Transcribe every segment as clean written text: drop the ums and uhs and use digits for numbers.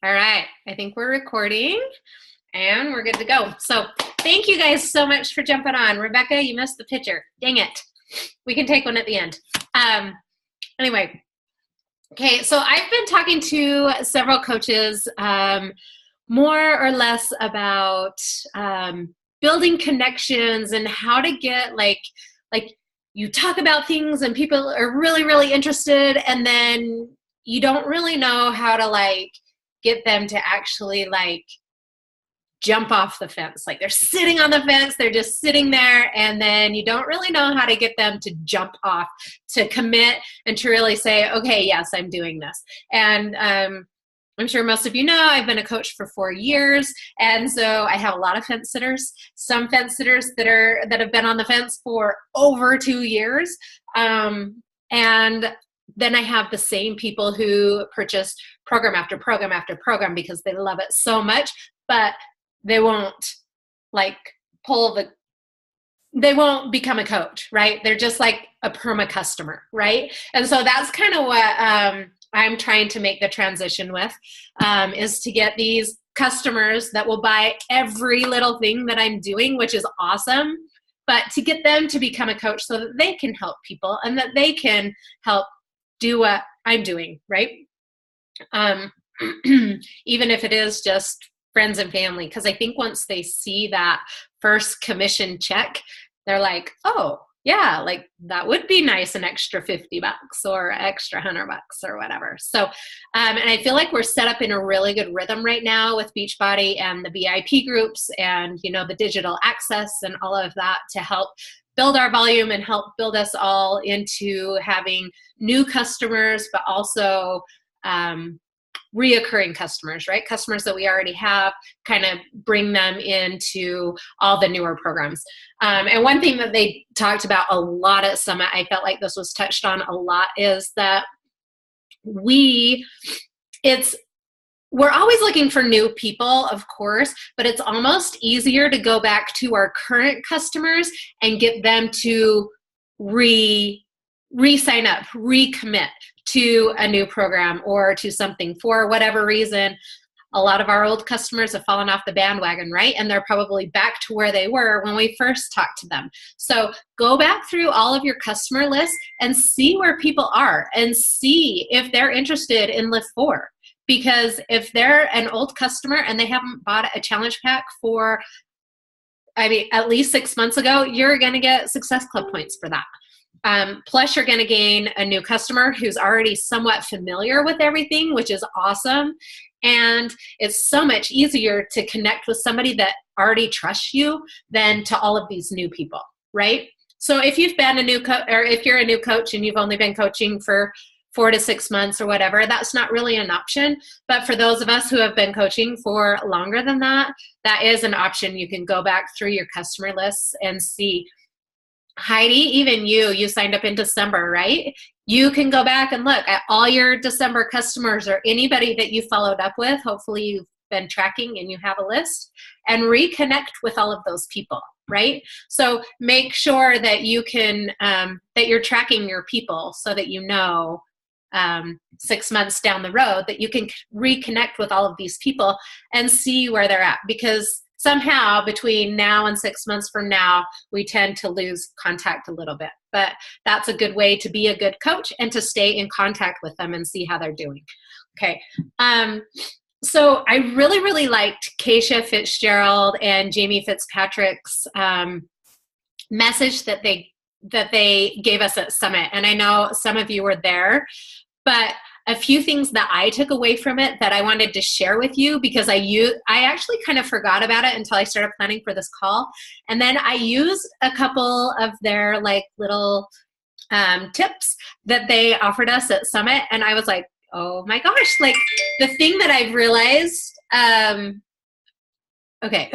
All right, I think we're recording and we're good to go. So thank you guys so much for jumping on. Rebecca, you missed the picture. Dang it. We can take one at the end. Anyway, okay, so I've been talking to several coaches more or less about building connections and how to get like you talk about things and people are really, really interested, and then you don't really know how to get them to actually jump off the fence. Like they're sitting on the fence, they're just sitting there, and then you don't really know how to get them to jump off, to commit, and to really say, okay, yes, I'm doing this. And I'm sure most of you know I've been a coach for 4 years, and so I have a lot of fence sitters. Some fence sitters that have been on the fence for over 2 years, and then I have the same people who purchase program after program after program because they love it so much, but they won't they won't become a coach, right? They're just like a perma customer, right? And so that's kind of what I'm trying to make the transition with, is to get these customers that will buy every little thing that I'm doing, which is awesome, but to get them to become a coach so that they can help people and that they can help do what I'm doing, right? Even if it is just friends and family, because I think once they see that first commission check, they're like, oh, yeah, that would be nice, an extra $50 or extra $100 or whatever. So, and I feel like we're set up in a really good rhythm right now with Beachbody and the VIP groups and, the digital access and all of that to help build our volume and help build us all into having new customers, but also reoccurring customers, right? Customers that we already have, kind of bring them into all the newer programs. And one thing that they talked about a lot at Summit, I felt like this was touched on a lot, is that we're always looking for new people, of course, but it's almost easier to go back to our current customers and get them to re-sign up, recommit to a new program or to something for whatever reason. A lot of our old customers have fallen off the bandwagon, right? And they're probably back to where they were when we first talked to them. So go back through all of your customer lists and see where people are and see if they're interested in Lift 4. Because if they're an old customer and they haven't bought a challenge pack for, at least 6 months ago, you're going to get Success Club points for that. Plus, you're going to gain a new customer who's already somewhat familiar with everything, which is awesome. And it's so much easier to connect with somebody that already trusts you than to all of these new people, right? So if you've been a new coach, or if you're a new coach and you've only been coaching for 4 to 6 months or whatever, that's not really an option. But for those of us who have been coaching for longer than that, that is an option. You can go back through your customer lists and see. Heidi, even you signed up in December, right? You can go back and look at all your December customers or anybody that you followed up with. Hopefully you've been tracking and you have a list, and reconnect with all of those people, right? So make sure that you can, that you're tracking your people so that 6 months down the road that you can reconnect with all of these people and see where they're at. Because somehow between now and 6 months from now, we tend to lose contact a little bit. But that's a good way to be a good coach and to stay in contact with them and see how they're doing. Okay. So I really, really liked Keisha Fitzgerald and Jamie Fitzpatrick's message that they gave us at Summit. And I know some of you were there, but a few things that I took away from it that I wanted to share with you, because I actually kind of forgot about it until I started planning for this call. And then I used a couple of their little tips that they offered us at Summit. And I was like, oh my gosh, the thing that I've realized, okay,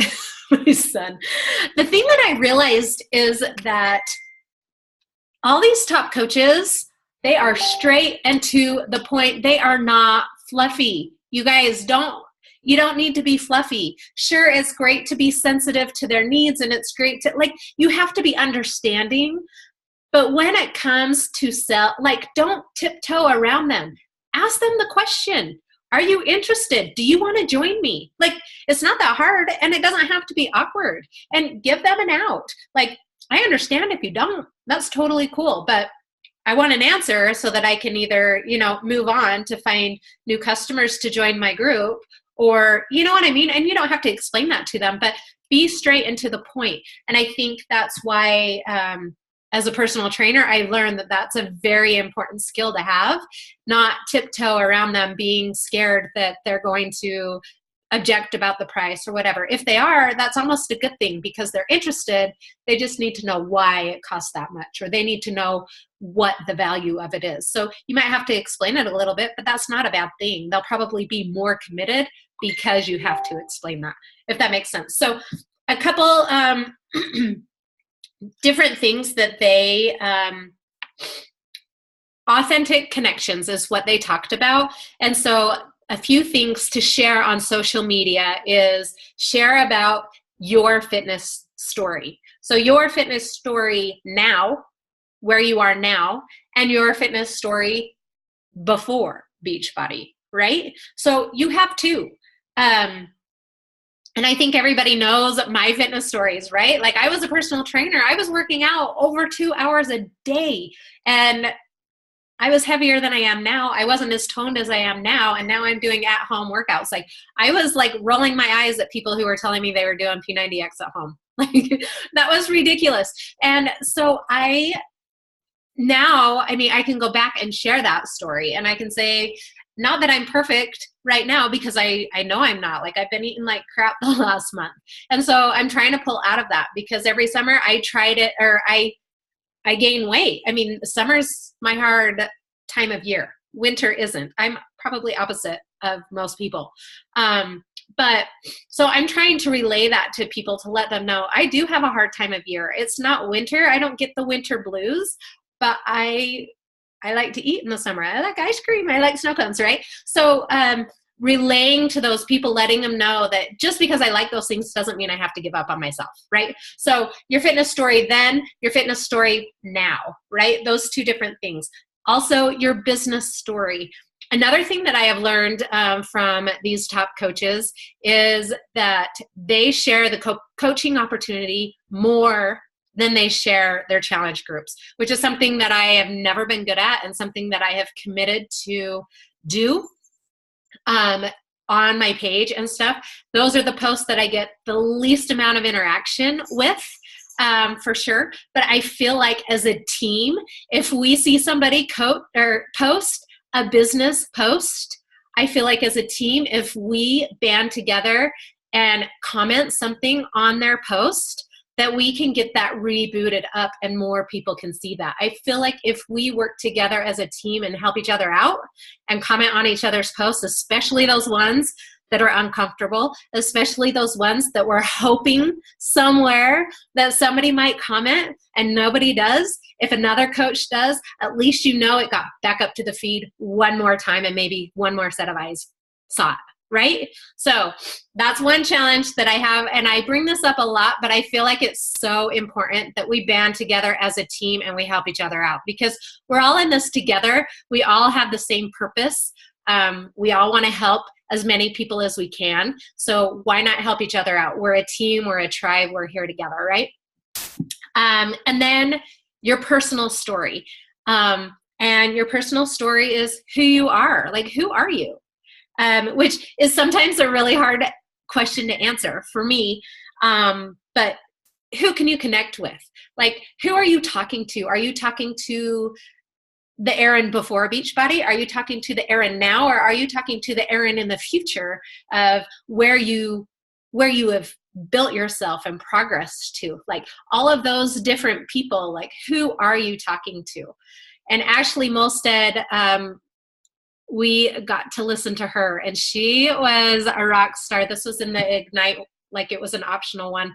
my son, the thing that I realized is that all these top coaches, they are straight and to the point. They are not fluffy. You guys you don't need to be fluffy. Sure, it's great to be sensitive to their needs, and it's great to, you have to be understanding. But when it comes to sell, don't tiptoe around them. Ask them the question. Are you interested? Do you want to join me? Like, it's not that hard, and it doesn't have to be awkward. And give them an out. Like, I understand if you don't. That's totally cool. But I want an answer so that I can either, move on to find new customers to join my group, or, you know what I mean? And you don't have to explain that to them, but be straight and to the point. And I think that's why, as a personal trainer, I learned that that's a very important skill to have, not tiptoe around them being scared that they're going to object about the price or whatever. If they are, that's almost a good thing because they're interested. They just need to know why it costs that much, or they need to know what the value of it is. So you might have to explain it a little bit, but that's not a bad thing. They'll probably be more committed because you have to explain that, if that makes sense. So a couple different things that they, authentic connections is what they talked about. And so a few things to share on social media is share about your fitness story. So your fitness story now, where you are now, and your fitness story before Beachbody, right? So you have two. And I think everybody knows my fitness stories, right? Like, I was a personal trainer. I was working out over 2 hours a day, and I was heavier than I am now. I wasn't as toned as I am now. And now I'm doing at-home workouts. Like, I was like rolling my eyes at people who were telling me they were doing P90X at home. Like, that was ridiculous. And so I can go back and share that story. And I can say, not that I'm perfect right now, because I know I'm not. Like, I've been eating like crap the last month. And so I'm trying to pull out of that, because every summer I tried it, or I gain weight. I mean, summer's my hard time of year. Winter isn't. I'm probably opposite of most people. But so I'm trying to relay that to people, to let them know I do have a hard time of year. It's not winter. I don't get the winter blues, but I like to eat in the summer. I like ice cream. I like snow cones, right? So relaying to those people, letting them know that just because I like those things doesn't mean I have to give up on myself, right? So your fitness story then, your fitness story now, right? Those two different things. Also, your business story. Another thing that I have learned from these top coaches is that they share the coaching opportunity more than they share their challenge groups, which is something that I have never been good at, and something that I have committed to do on my page and stuff. Those are the posts that I get the least amount of interaction with, for sure. But I feel like as a team, if we see somebody post a business post, I feel like as a team, if we band together and comment something on their post, that we can get that rebooted up and more people can see that. I feel like if we work together as a team and help each other out and comment on each other's posts, especially those ones that are uncomfortable, especially those ones that we're hoping somewhere that somebody might comment and nobody does. If another coach does, at least you know it got back up to the feed one more time and maybe one more set of eyes saw it. Right? So that's one challenge that I have. And I bring this up a lot, but I feel like it's so important that we band together as a team and we help each other out, because we're all in this together. We all have the same purpose. We all want to help as many people as we can. So why not help each other out? We're a team, we're a tribe, we're here together, right? And then your personal story. And your personal story is who you are. Like, who are you? Which is sometimes a really hard question to answer for me. But who can you connect with? Like, who are you talking to? Are you talking to the Erin before Beachbody? Are you talking to the Erin now? Or are you talking to the Erin in the future of where you have built yourself and progressed to? Like, all of those different people, like, who are you talking to? And Ashley Molstead, we got to listen to her, and she was a rock star. This was in the Ignite, like it was an optional one.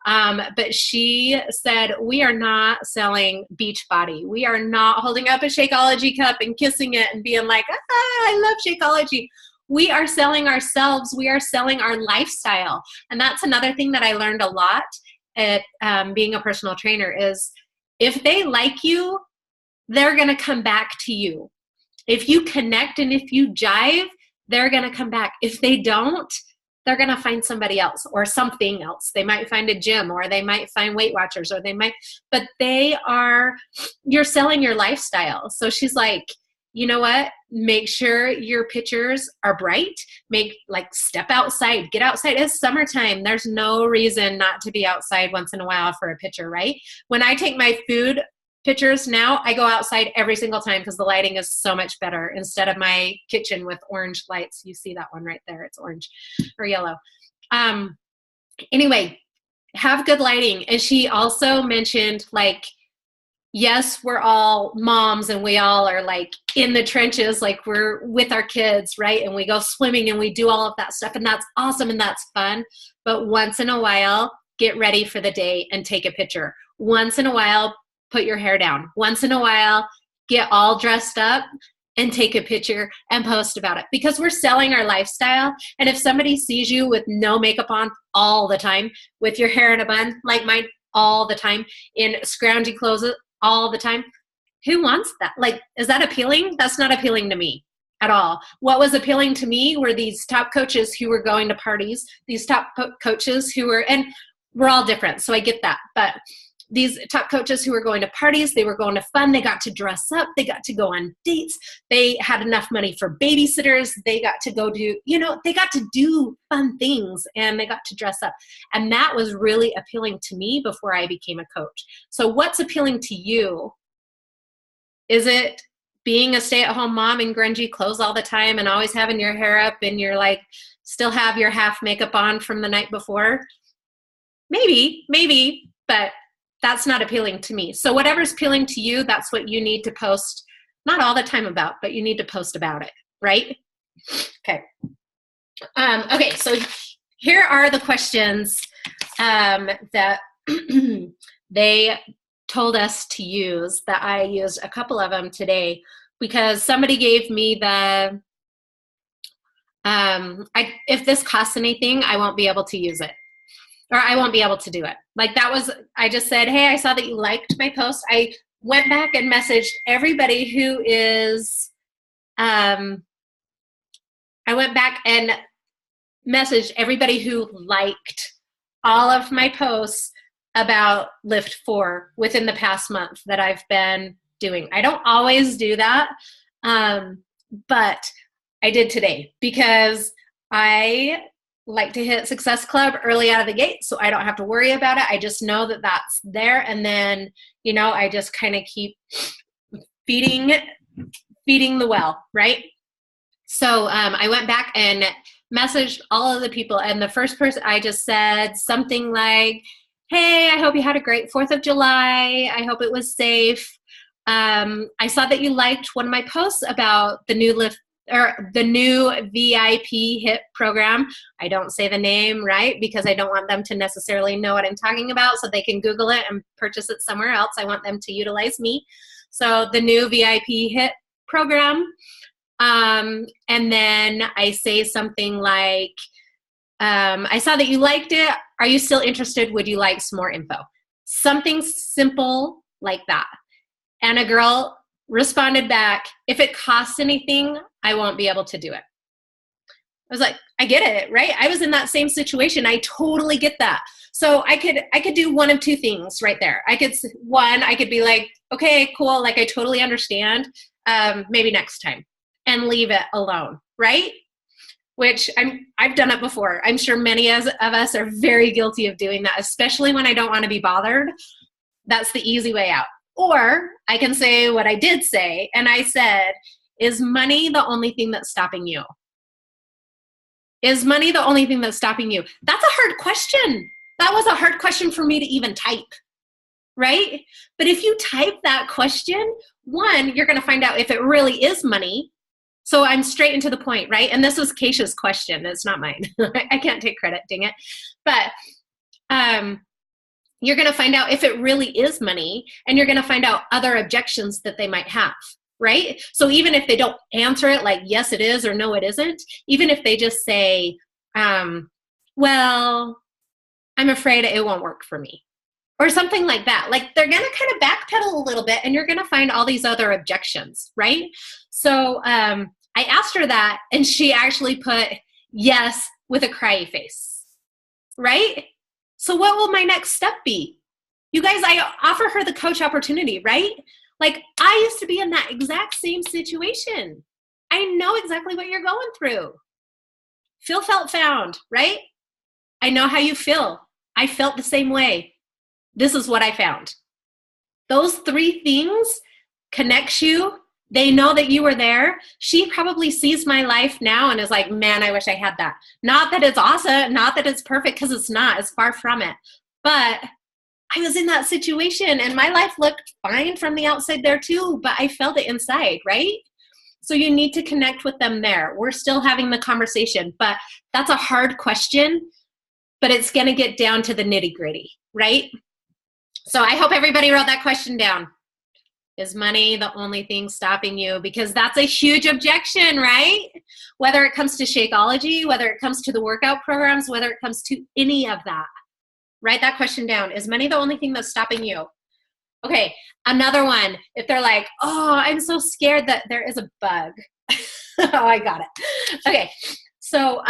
But she said, we are not selling Beachbody. We are not holding up a Shakeology cup and kissing it and being like, I love Shakeology. We are selling ourselves. We are selling our lifestyle. And that's another thing that I learned a lot at being a personal trainer is if they like you, they're going to come back to you. If you connect and if you jive, they're going to come back. If they don't, they're going to find somebody else or something else. They might find a gym, or they might find Weight Watchers, or but you're selling your lifestyle. So she's like, you know what? Make sure your pictures are bright. Step outside, get outside. It's summertime. There's no reason not to be outside once in a while for a picture, right? When I take my food pictures now, I go outside every single time because the lighting is so much better instead of my kitchen with orange lights. You see that one right there. It's orange or yellow. Anyway, have good lighting. And she also mentioned, like, yes, we're all moms and we all are like in the trenches, like we're with our kids, right? And we go swimming and we do all of that stuff, and that's awesome and that's fun. But once in a while, get ready for the day and take a picture. Once in a while, put your hair down. Once in a while, get all dressed up and take a picture and post about it, because we're selling our lifestyle. And if somebody sees you with no makeup on all the time, with your hair in a bun like mine all the time, in scroungy clothes all the time, who wants that? Like, is that appealing? That's not appealing to me at all. What was appealing to me were these top coaches who were going to parties, these top coaches who were, and we're all different, so I get that, but these top coaches who were going to parties, they were going to fun, they got to dress up, they got to go on dates, they had enough money for babysitters, they got to go do, they got to do fun things, and they got to dress up. And that was really appealing to me before I became a coach. So what's appealing to you? Is it being a stay-at-home mom in grungy clothes all the time and always having your hair up and you're like, still have your half makeup on from the night before? Maybe, but that's not appealing to me. So whatever's appealing to you, that's what you need to post, not all the time about, but you need to post about it, right? Okay. Okay, so here are the questions that they told us to use, that I used a couple of them today, because somebody gave me the, if this costs anything, I won't be able to use it. Or I won't be able to do it. Like that was, I just said, hey, I saw that you liked my post. I went back and messaged everybody who is, I went back and messaged everybody who liked all of my posts about Lift 4 within the past month that I've been doing. I don't always do that, but I did today because I like to hit Success Club early out of the gate, so I don't have to worry about it. I just know that that's there, and then I just kind of keep feeding the well, right? So I went back and messaged all of the people, and the first person, I just said something like, hey, I hope you had a great 4th of July. I hope it was safe. I saw that you liked one of my posts about the new VIP HIT program. I don't say the name, right? Because I don't want them to necessarily know what I'm talking about, so they can Google it and purchase it somewhere else. I want them to utilize me. So the new VIP HIT program. And then I say something like, I saw that you liked it. Are you still interested? Would you like some more info? Something simple like that. And a girl responded back, if it costs anything, I won't be able to do it. I was like, I get it, right? I was in that same situation. I totally get that. So I could do one of two things right there. I could be like, okay, cool. Like I totally understand. Maybe next time, and leave it alone, right? Which I've done it before. I'm sure many of us are very guilty of doing that, especially when I don't want to be bothered. That's the easy way out. Or I can say what I did say, and I said, is money the only thing that's stopping you? Is money the only thing that's stopping you? That's a hard question. That was a hard question for me to even type, right? But if you type that question, one, you're going to find out if it really is money. So I'm straight into the point, right? And this was Keisha's question. It's not mine. I can't take credit, dang it. But you're going to find out if it really is money, and you're going to find out other objections that they might have, right? So even if they don't answer it like, yes, it is, or no, it isn't, even if they just say, well, I'm afraid it won't work for me, or something like that. Like they're going to kind of backpedal a little bit, and you're going to find all these other objections, right? So I asked her that, and she actually put yes with a cryy face, right? So what will my next step be? You guys, I offer her the coach opportunity, right? Like, I used to be in that exact same situation. I know exactly what you're going through. Feel, felt, found, right? I know how you feel. I felt the same way. This is what I found. Those 3 things connects you. They know that you were there. She probably sees my life now and is like, man, I wish I had that. Not that it's awesome, not that it's perfect, because it's not. It's far from it. But I was in that situation and my life looked fine from the outside there too, but I felt it inside, right? So you need to connect with them there. We're still having the conversation, but that's a hard question, but it's going to get down to the nitty-gritty, right? So I hope everybody wrote that question down. Is money the only thing stopping you? Because that's a huge objection, right? Whether it comes to Shakeology, whether it comes to the workout programs, whether it comes to any of that. Write that question down. Is money the only thing that's stopping you? Okay, another one. If they're like, oh, I'm so scared that there is a bug. Oh, I got it. Okay, so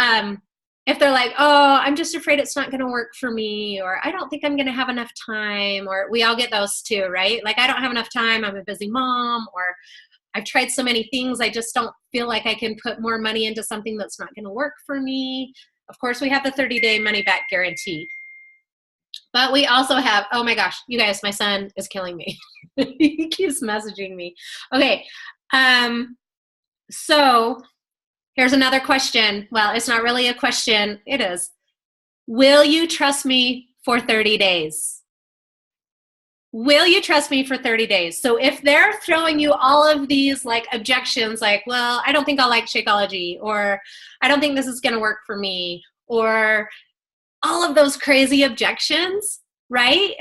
if they're like, oh, I'm just afraid it's not going to work for me, or I don't think I'm going to have enough time, or we all get those too, right? Like, I don't have enough time, I'm a busy mom, or I've tried so many things, I just don't feel like I can put more money into something that's not going to work for me. Of course, we have the 30-day money-back guarantee. But we also have, oh my gosh, you guys, my son is killing me. He keeps messaging me. Okay, so here's another question. Well, it's not really a question. It is. Will you trust me for 30 days? Will you trust me for 30 days? So if they're throwing you all of these like objections, like, well, I don't think I'll like Shakeology, or I don't think this is going to work for me, or all of those crazy objections, right?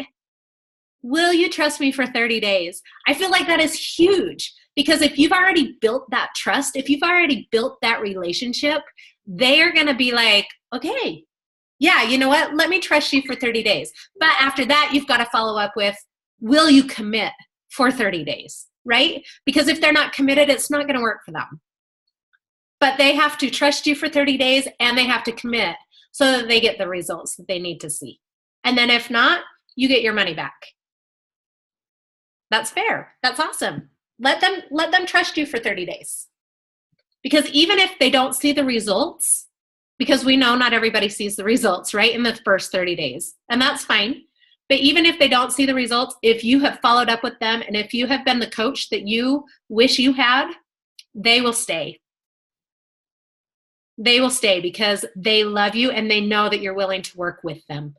Will you trust me for 30 days? I feel like that is huge, because if you've already built that trust, if you've already built that relationship, they are going to be like, okay, yeah, you know what? Let me trust you for 30 days. But after that, you've got to follow up with, will you commit for 30 days, right? Because if they're not committed, it's not going to work for them. But they have to trust you for 30 days and they have to commit so that they get the results that they need to see. And then if not, you get your money back. That's fair. That's awesome. Let them trust you for 30 days. Because even if they don't see the results, because we know not everybody sees the results, right, in the first 30 days, and that's fine. But even if they don't see the results, if you have followed up with them and if you have been the coach that you wish you had, they will stay. They will stay because they love you and they know that you're willing to work with them.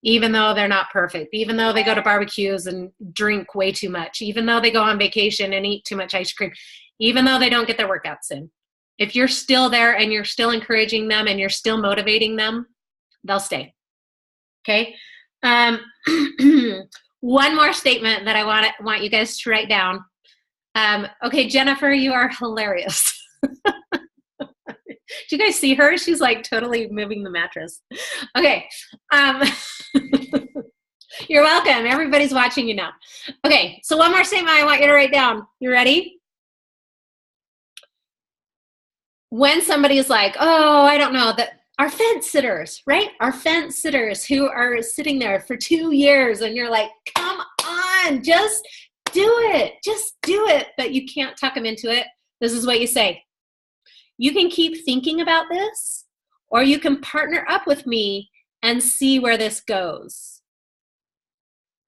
Even though they're not perfect, even though they go to barbecues and drink way too much, even though they go on vacation and eat too much ice cream, even though they don't get their workouts in. If you're still there and you're still encouraging them and you're still motivating them, they'll stay. Okay? One more statement that I want you guys to write down. Okay, Jennifer, you are hilarious. Do you guys see her? She's like totally moving the mattress. Okay. You're welcome. Everybody's watching you now. Okay, so one more statement I want you to write down. You ready? When somebody is like, oh, I don't know, that our fence sitters, right? Our fence sitters who are sitting there for 2 years and you're like, come on, just do it. Just do it. But you can't talk them into it. This is what you say. You can keep thinking about this, or you can partner up with me and see where this goes.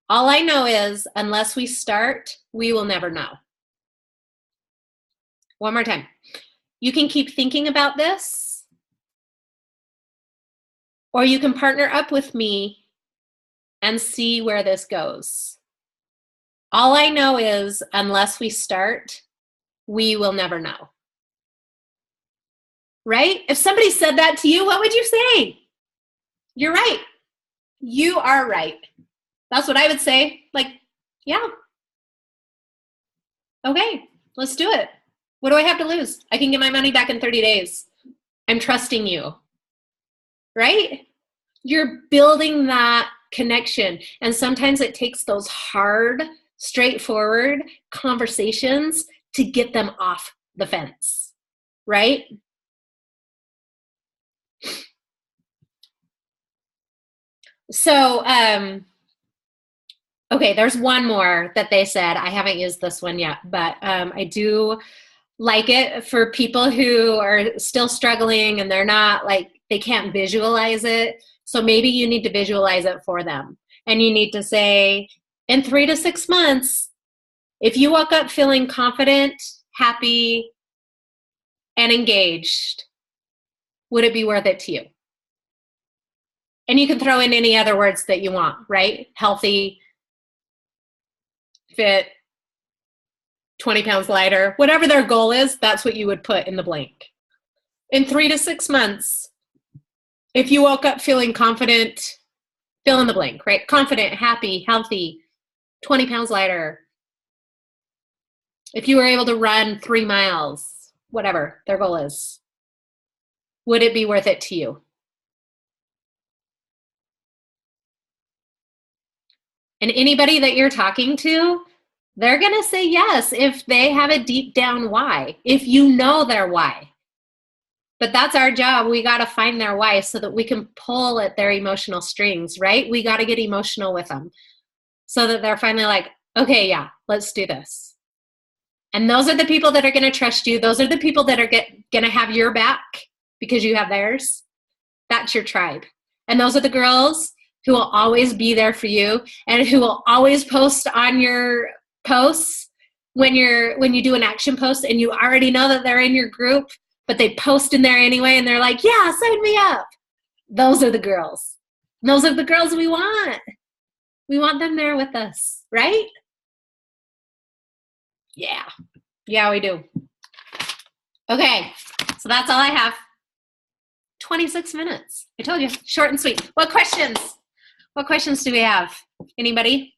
All I know is, unless we start, we will never know. One more time. You can keep thinking about this, or you can partner up with me and see where this goes. All I know is, unless we start, we will never know. Right? If somebody said that to you, what would you say? You're right. You are right. That's what I would say. Like, yeah. Okay, let's do it. What do I have to lose? I can get my money back in 30 days. I'm trusting you. Right? You're building that connection. And sometimes it takes those hard, straightforward conversations to get them off the fence. right? So, okay, there's one more that they said. I haven't used this one yet, but I do like it for people who are still struggling and they're not like, they can't visualize it. So maybe you need to visualize it for them. And you need to say, in 3 to 6 months, if you woke up feeling confident, happy, and engaged, would it be worth it to you? And you can throw in any other words that you want, right? Healthy, fit, 20 pounds lighter, whatever their goal is, that's what you would put in the blank. In 3 to 6 months, if you woke up feeling confident, fill in the blank, right? Confident, happy, healthy, 20 pounds lighter. If you were able to run 3 miles, whatever their goal is, would it be worth it to you? And anybody that you're talking to, they're going to say yes if they have a deep down why, if you know their why. But that's our job. We got to find their why so that we can pull at their emotional strings, right? We got to get emotional with them so that they're finally like, okay, yeah, let's do this. And those are the people that are going to trust you. Those are the people that are going to have your back because you have theirs. That's your tribe. And those are the girls who will always be there for you and who will always post on your posts when you do an action post and you already know that they're in your group, but they post in there anyway and they're like, yeah, sign me up. Those are the girls. Those are the girls we want. We want them there with us, right? Yeah. Yeah, we do. Okay, so that's all I have. 26 minutes. I told you, short and sweet. What questions? What questions do we have? Anybody?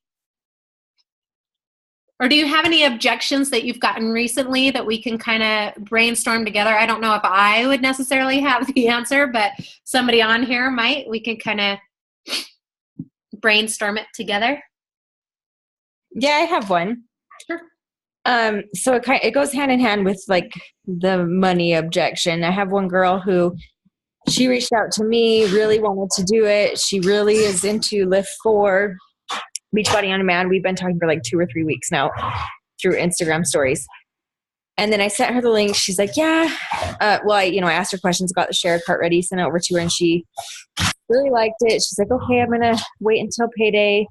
Or do you have any objections that you've gotten recently that we can kind of brainstorm together? I don't know if I would necessarily have the answer, but somebody on here might. We can kind of brainstorm it together. Yeah, I have one. Sure. So it goes hand in hand with like the money objection. I have one girl who she reached out to me, really wanted to do it. She really is into Lift 4, Beachbody on Demand. We've been talking for like 2 or 3 weeks now through Instagram stories. And then I sent her the link. She's like, yeah. I asked her questions, got the share cart ready, sent it over to her, and she really liked it. She's like, okay, I'm going to wait until payday.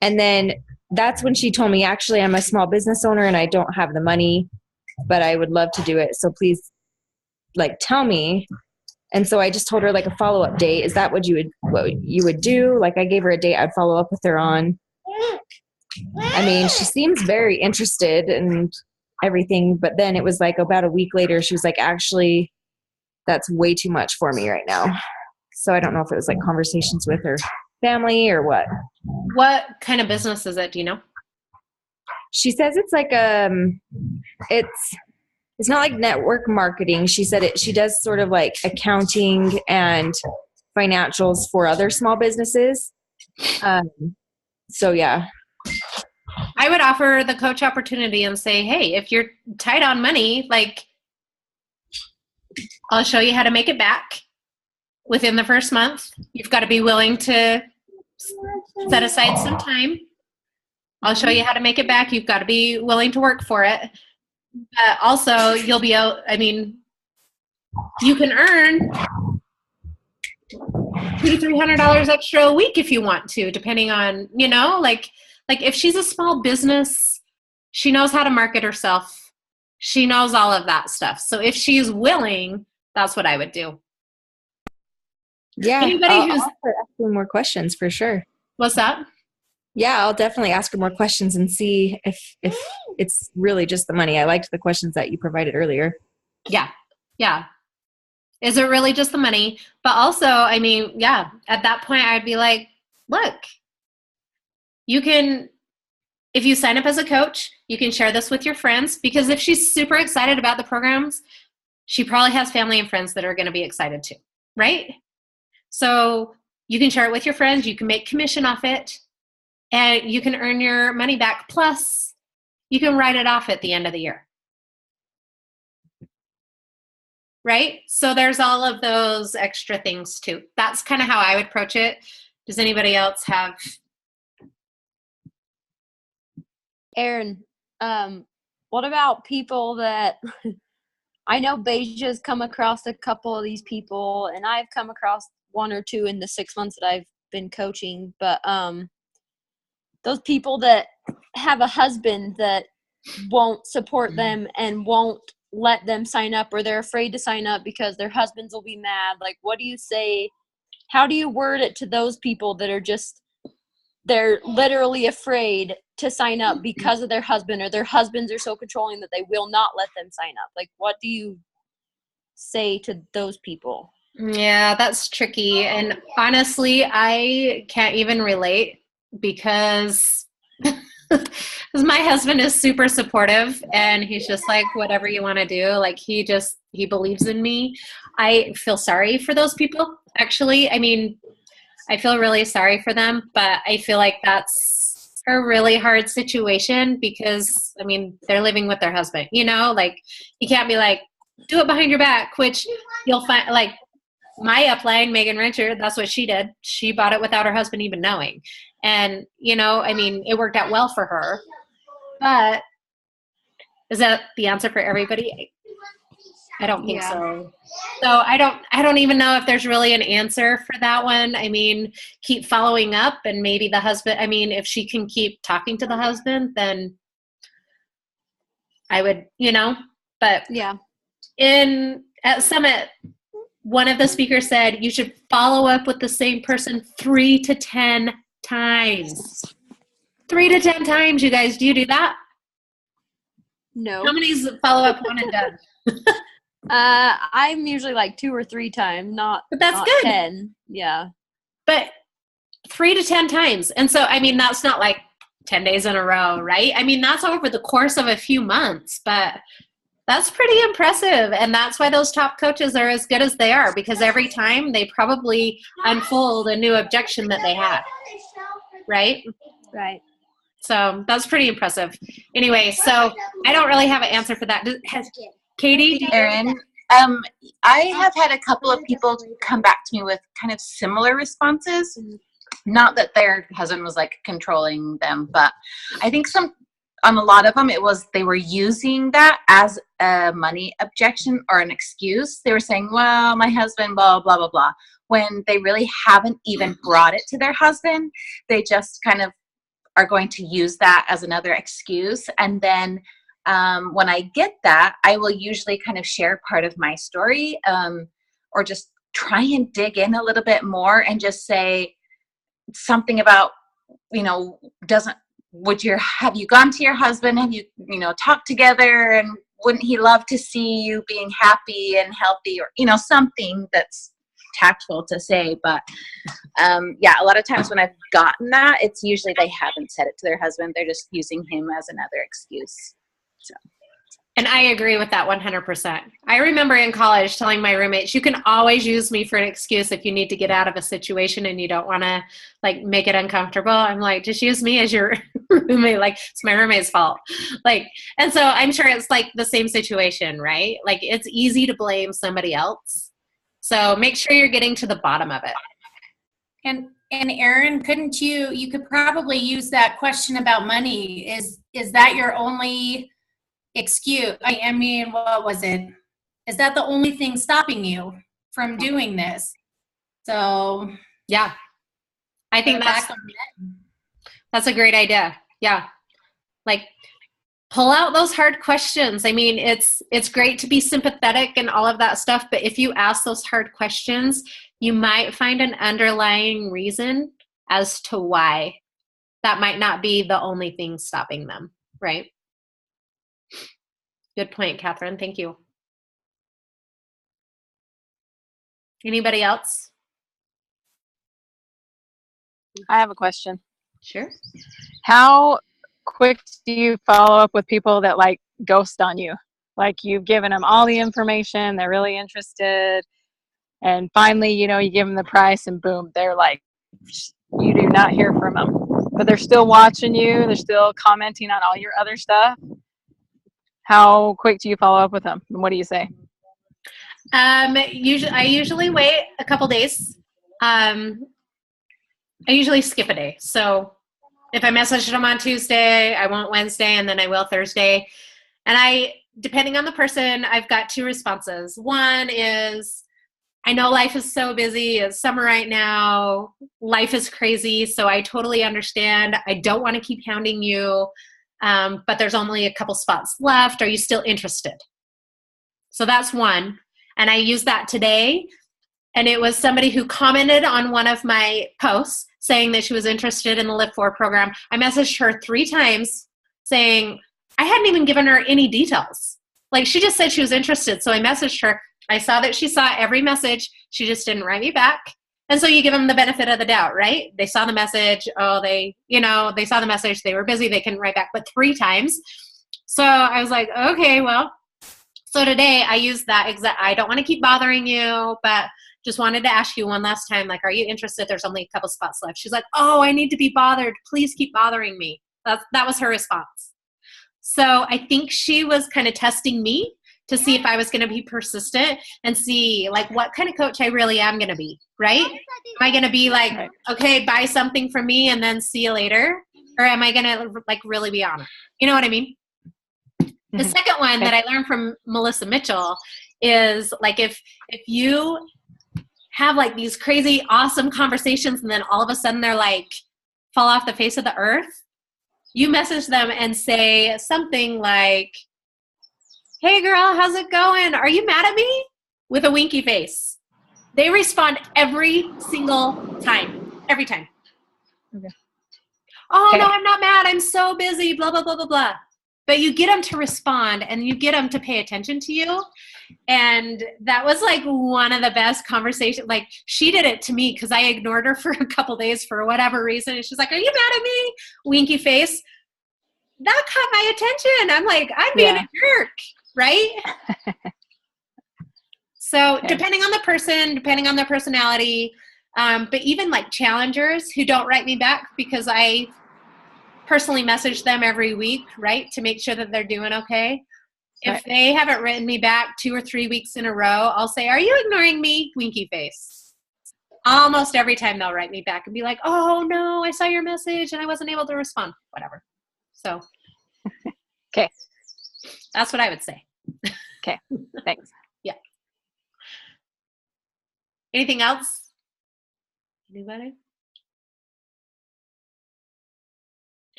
And then that's when she told me, actually, I'm a small business owner and I don't have the money, but I would love to do it. So please, like, tell me. And so I just told her like a follow-up date. Is that what you would do? Like, I gave her a date I'd follow up with her on. I mean, she seems very interested in everything, but then it was like about a week later, she was like, actually, that's way too much for me right now. So I don't know if it was like conversations with her family or what. What kind of business is it? Do you know? She says it's like it's not like network marketing. She said she does sort of like accounting and financials for other small businesses. So yeah. I would offer the coach opportunity and say, hey, if you're tight on money, like, I'll show you how to make it back within the first month. You've got to be willing to set aside some time. I'll show you how to make it back. You've got to be willing to work for it. Also, you'll be out. I mean, you can earn $200 to $300 extra a week if you want to, depending on, like if she's a small business, she knows how to market herself. She knows all of that stuff. So if she's willing, that's what I would do. Yeah. I'll ask her more questions for sure. What's that? Yeah, I'll definitely ask her more questions and see if it's really just the money. I liked the questions that you provided earlier. Yeah. Yeah. Is it really just the money? But also, I mean, yeah, at that point, I'd be like, look, you can, if you sign up as a coach, you can share this with your friends, because if she's super excited about the programs, she probably has family and friends that are going to be excited too, right? So you can share it with your friends. You can make commission off it, and you can earn your money back. Plus, you can write it off at the end of the year. right? So there's all of those extra things too. That's kind of how I would approach it. Does anybody else have? Erin, what about people that I know Beja's come across a couple of these people, and I've come across one or two in the 6 months that I've been coaching, but those people that have a husband that won't support them and won't let them sign up, or they're afraid to sign up because their husbands will be mad. Like, what do you say? How do you word it to those people that are just, they're literally afraid to sign up because of their husband, or their husbands are so controlling that they will not let them sign up? Like, what do you say to those people? Yeah, that's tricky. And honestly, I can't even relate because my husband is super supportive, and he's just like, whatever you want to do. Like, he believes in me. I feel sorry for those people, actually. I mean, I feel really sorry for them, but I feel like that's a really hard situation because, I mean, they're living with their husband, like, you can't be like, do it behind your back, which you'll find, like, my upline, Megan Richard, that's what she did. She bought it without her husband even knowing. And, I mean, it worked out well for her. But is that the answer for everybody? I don't think so. So I don't even know if there's really an answer for that one. I mean, keep following up, and maybe the husband, I mean, if she can keep talking to the husband, then I would, but Yeah. At Summit, one of the speakers said you should follow up with the same person 3 to 10 times. 3 to 10 times, you guys. Do you do that? No. How many's follow up one and done? I'm usually like 2 or 3 times, not, but that's not good. 10. Yeah. But 3 to 10 times. And so, I mean, that's not like 10 days in a row, right? I mean, that's over the course of a few months, but that's pretty impressive. And that's why those top coaches are as good as they are, because every time they probably unfold a new objection that they had. Right? Right. So that's pretty impressive. Anyway, so I don't really have an answer for that. Katie? Erin, I have had a couple of people come back to me with kind of similar responses. Not that their husband was like controlling them, but I think on a lot of them, it was they were using that as a money objection or an excuse. They were saying, well, my husband, blah, blah, blah, blah, when they really haven't even brought it to their husband. They just kind of are going to use that as another excuse. And then when I get that, I will usually kind of share part of my story, or just try and dig in a little bit more and just say something about, have you gone to your husband? Have you, talked together? And wouldn't he love to see you being happy and healthy, or, something that's tactful to say. But a lot of times when I've gotten that, it's usually they haven't said it to their husband. They're just using him as another excuse. So. And I agree with that 100%. I remember in college telling my roommates, you can always use me for an excuse if you need to get out of a situation and you don't want to like make it uncomfortable. I'm like, just use me as your roommate. Like, it's my roommate's fault. Like, and so I'm sure it's like the same situation, right? Like, it's easy to blame somebody else. So make sure you're getting to the bottom of it. And Erin, couldn't you could probably use that question about money. Is that your only excuse? I mean, what was it? Is that the only thing stopping you from doing this? So yeah, I think that's a great idea. Yeah. Like, pull out those hard questions. I mean, it's great to be sympathetic and all of that stuff, but if you ask those hard questions, you might find an underlying reason as to why that might not be the only thing stopping them, right? Good point, Catherine. Thank you. Anybody else? I have a question. Sure. How quick do you follow up with people that like ghost on you? Like, you've given them all the information, they're really interested, and finally, you give them the price and boom, they're like, you do not hear from them. But they're still watching you, they're still commenting on all your other stuff. How quick do you follow up with them? And what do you say? I usually wait a couple days. I usually skip a day. So if I message them on Tuesday, I won't Wednesday, and then I will Thursday. And depending on the person, I've got two responses. One is, I know life is so busy. It's summer right now. Life is crazy. So I totally understand. I don't want to keep hounding you, but there's only a couple spots left. Are you still interested? So that's one. And I used that today. And it was somebody who commented on one of my posts saying that she was interested in the Lift 4 program. I messaged her 3 times saying, I hadn't even given her any details. Like, she just said she was interested. So I messaged her. I saw that she saw every message. She just didn't write me back. And so you give them the benefit of the doubt, right? They saw the message. They saw the message. They were busy. They couldn't write back, but 3 times. So I was like, okay, well. So today I used that I don't want to keep bothering you, but just wanted to ask you one last time, like, are you interested? There's only a couple spots left. She's like, oh, I need to be bothered. Please keep bothering me. That was her response. So I think she was kind of testing me to see if I was going to be persistent and see, like, what kind of coach I really am going to be, right? Am I going to be like, okay, buy something from me and then see you later? Or am I going to, like, really be on it? You know what I mean? Mm-hmm. The second one that I learned from Melissa Mitchell is, like, if you have, like, these crazy, awesome conversations and then all of a sudden they're, like, fall off the face of the earth, you message them and say something like, hey, girl, how's it going? Are you mad at me? With a winky face. They respond every single time. Every time. Okay. Oh, no, I'm not mad. I'm so busy, blah, blah, blah, blah, blah. But you get them to respond and you get them to pay attention to you. And that was, like, one of the best conversations. Like, she did it to me because I ignored her for a couple days for whatever reason. And she's like, are you mad at me? Winky face. That caught my attention. I'm like, I'm being a jerk, right? So depending on the person, depending on their personality, but even, like, challengers who don't write me back because I personally message them every week, right, to make sure that they're doing okay. If they haven't written me back 2 or 3 weeks in a row, I'll say, are you ignoring me? Winky face. Almost every time they'll write me back and be like, oh, no, I saw your message and I wasn't able to respond. Whatever. So. Okay. That's what I would say. Okay. Thanks. Yeah. Anything else? Anybody?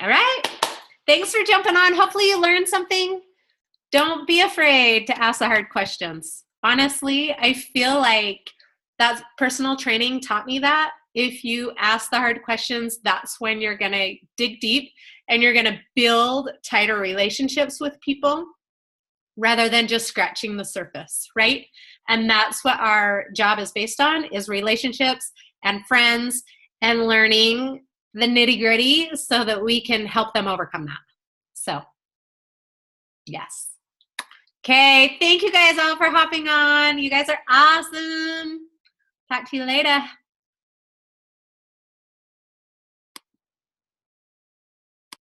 All right. Thanks for jumping on. Hopefully you learned something. Don't be afraid to ask the hard questions. Honestly, I feel like that personal training taught me that. If you ask the hard questions, that's when you're going to dig deep and you're going to build tighter relationships with people rather than just scratching the surface, right? And that's what our job is based on, is relationships and friends and learning the nitty-gritty so that we can help them overcome that. So, yes. Okay, thank you guys all for hopping on. You guys are awesome. Talk to you later.